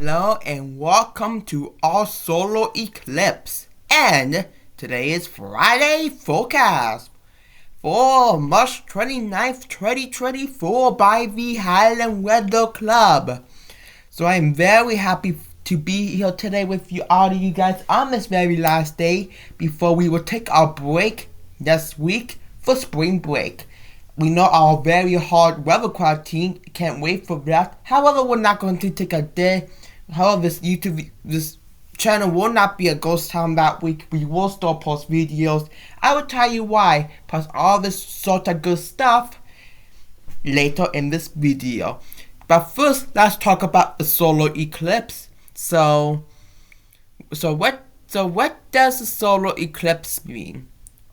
Hello and welcome to our solar eclipse. And today is Friday forecast for March 29th, 2024 by the Highland Weather Club. So I'm very happy to be here today with all of you guys on this very last day before we will take our break this week for spring break. We know our very hard weather quarantine, can't wait for that. However, we're not going to take a day. However, this channel will not be a ghost town that week. We will still post videos. I will tell you why. Post all this sort of good stuff later in this video. But first, let's talk about the solar eclipse. So what does the solar eclipse mean?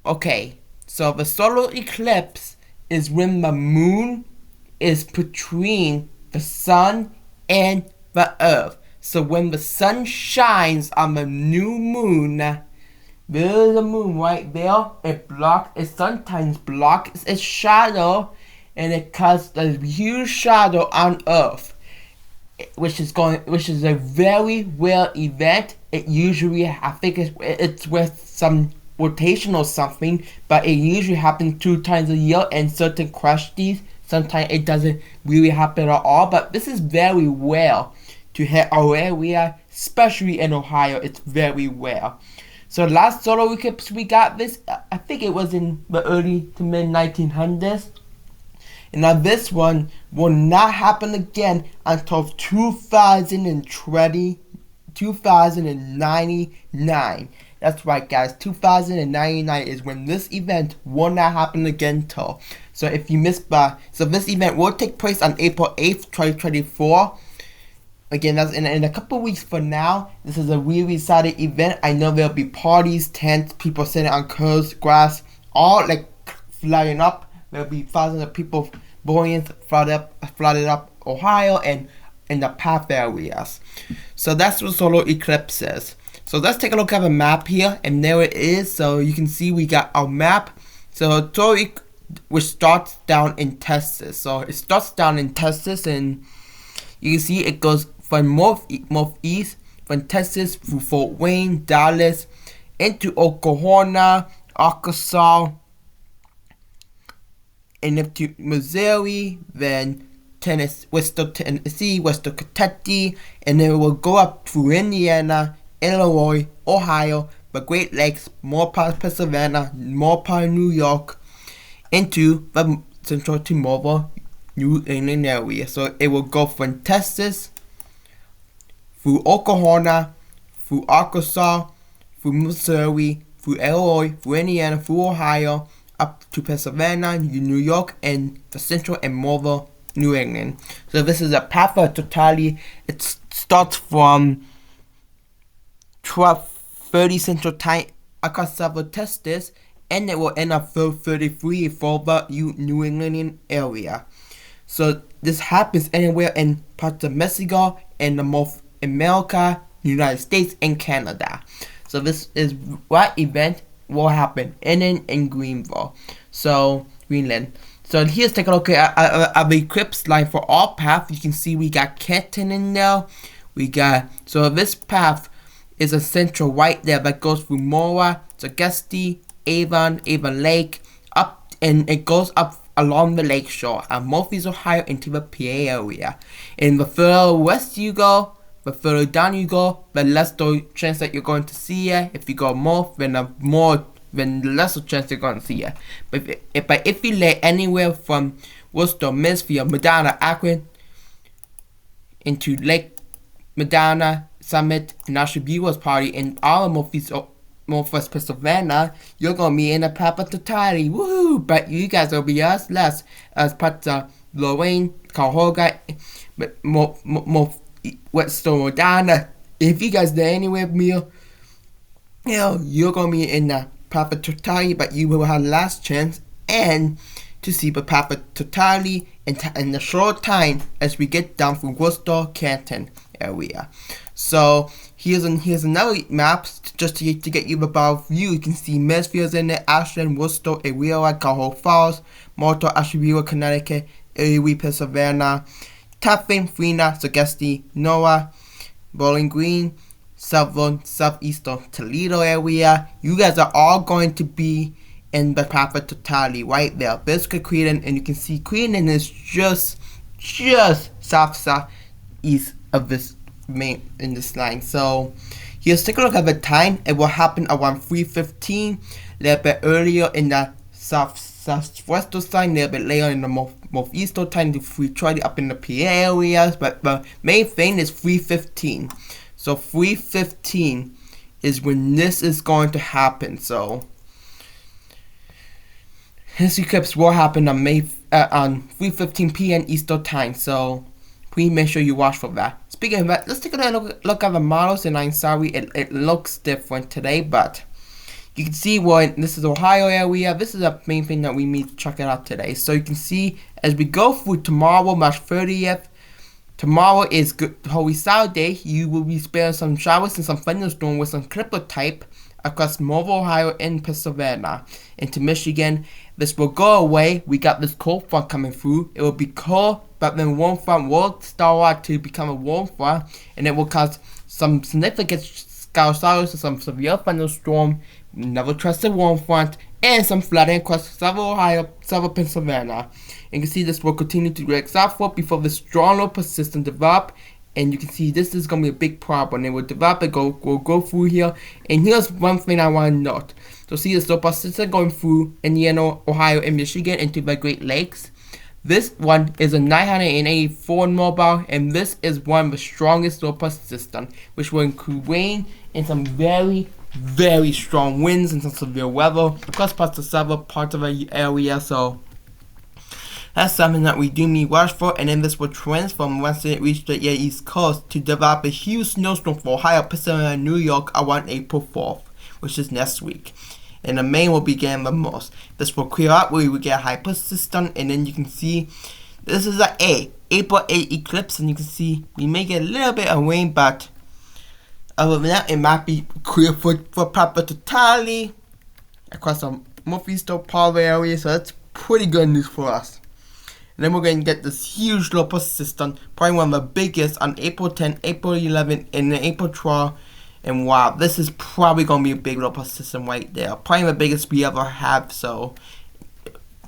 Okay, so the solar eclipse is when the moon is between the sun and the earth. So when the sun shines on the new moon, there's a moon right there. It sometimes blocks its shadow, and it casts a huge shadow on Earth, which is a very rare event. It usually, I think it's with some rotation or something, but it usually happens 2 times a year in certain crusties. Sometimes it doesn't really happen at all, but this is very rare to hit our area, especially in Ohio. It's very rare. So last solar eclipse we got this, I think it was in the early to mid 1900s. And now this one will not happen again until 2099. That's right, guys. 2099 is when this event will not happen again till. So if you missed so this event will take place on April 8th, 2024. Again, that's in a couple weeks from now. This is a really exciting event. I know there'll be parties, tents, people sitting on curves, grass, all like flying up. There'll be thousands of people buoyant flooded up Ohio and in the path areas. So that's what solar eclipse is. So let's take a look at the map here, and there it is. So you can see we got our map. So which starts down in Texas. So it starts down in Texas, and you can see it goes from northeast from Texas through Fort Wayne, Dallas, into Oklahoma, Arkansas, and into Missouri, then Western Tennessee, Western Kentucky, and then it will go up through Indiana, Illinois, Ohio, the Great Lakes, more part of Pennsylvania, more part of New York, into the central to mobile New England area. So it will go from Texas, through Oklahoma, through Arkansas, through Missouri, through Illinois, through Indiana, through Ohio, up to Pennsylvania, New York, and the central and mobile New England. So this is a path of totality. It starts from 12:30 Central Time across several Texas, and it will end up 12:33 for the New England area. So this happens anywhere in parts of Mexico and the North America, United States, and Canada. So this is what event will happen in Greenville. So Greenland. So here's take a look at the eclipse line for all paths. You can see we got Canton in there. So this path is a central right there that goes through Mora, Sagasti, Avon Lake, up, and it goes up along the lake shore and Murphy's, Ohio, into the PA area. And the further west you go, the further down you go, the less the chance that you're going to see it. If you go north, then the lesser chance you're going to see it. But if you lay anywhere from Worcester, Mansfield, Medina, Akron, into Lake Medina, Summit, and Osceola's Party, and all of Northwest Pennsylvania, you're going to be in a path of totality. Woohoo! But you guys will be less as parts of Lorraine, Cuyahoga, Western Medina. If you guys there anywhere near, you're going to be in the path of totality, but you will have last chance and to see the path of totality in the short time as we get down from Worcester, Canton area. So here's another map just to get you the above view. You can see Mansfield's in there, Ashland, Worcester, Area, Cuyahoga Falls, Malta, Osceola, Connecticut, Erie, Pennsylvania, Taffin, Freena, Sagasti, Noah, Bowling Green, southeastern Toledo area. You guys are all going to be in the proper totality right there. Basically, Creedon, and you can see Creedon is just southeast of this main in this line. So here's take a look at the time. It will happen around 3:15, a little bit earlier in the southwestern side, a little bit later in the northeastern time to 3:20 up in the PA areas. But the main thing is 3:15. So 3:15 is when this is going to happen. So this eclipse will happen on 3:15 p.m. Eastern time. So please make sure you watch for that. Speaking of that, let's take a look at the models, and I'm sorry it looks different today, but you can see this is Ohio area. This is the main thing that we need to check it out today. So you can see as we go through tomorrow, March 30th, tomorrow is Holy Saturday. You will be experiencing some showers and some thunderstorms with some clipper type across Mobile, Ohio, and Pennsylvania into Michigan. This will go away. We got this cold front coming through. It will be cold, but then warm front will start to become a warm front, and it will cause some significant showers and some severe thunderstorm. Never trust the warm front, and some flooding across several Ohio, several Pennsylvania. And you can see this will continue to drag southward before the strong low persistent develop. And you can see this is going to be a big problem. It will develop and go through here. And here's one thing I want to note. So see this low persistent going through Indiana, Ohio, and Michigan into the Great Lakes. This one is a 984 mobile, and this is one of the strongest low persistent, which will include rain and some very strong winds and some severe weather across parts of several parts of the area. So that's something that we do need to watch for. And then this will transform once it reaches the East Coast to develop a huge snowstorm for Ohio, Pennsylvania, and New York around April 4th, which is next week. And the Maine will begin the most. This will clear out where we get high persistent, and then you can see this is an April 8 eclipse, and you can see we may get a little bit of rain, but other than that, it might be clear for proper totality across the northeastern part of the area. So that's pretty good news for us. And then we're going to get this huge low persistent, probably one of the biggest on April 10, April 11, and then April 12. And wow, this is probably going to be a big low persistent right there. Probably the biggest we ever have. So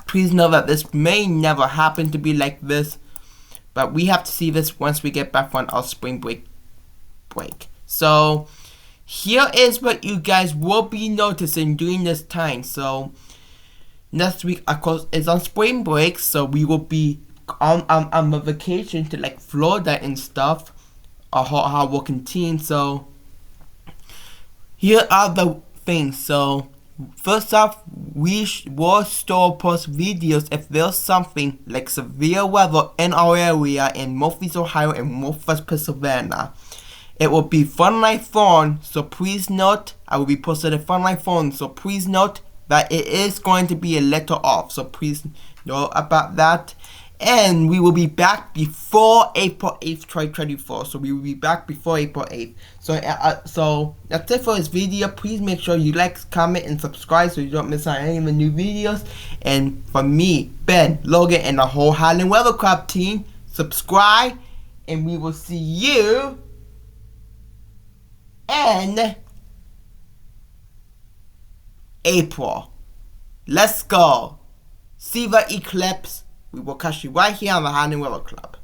please know that this may never happen to be like this. But we have to see this once we get back from our spring break. So here is what you guys will be noticing during this time. So next week, of course, is on spring break, so we will be on a vacation to like Florida and stuff. How we'll continue. So here are the things. So first off, we will still post videos if there's something like severe weather in our area in Northeast Ohio and Northwest Pennsylvania. It will be Frontline phone, so please note, I will be posting a Frontline phone, so please note that it is going to be a little off, so please know about that. And we will be back before April 8th, 2024. So we will be back before April 8th. So that's it for this video. Please make sure you like, comment, and subscribe so you don't miss out on any of the new videos. And for me, Ben, Logan, and the whole Highland Weather Club team, subscribe, and we will see you in April. Let's go. See the eclipse. We will catch you right here on the Highland Weather Club.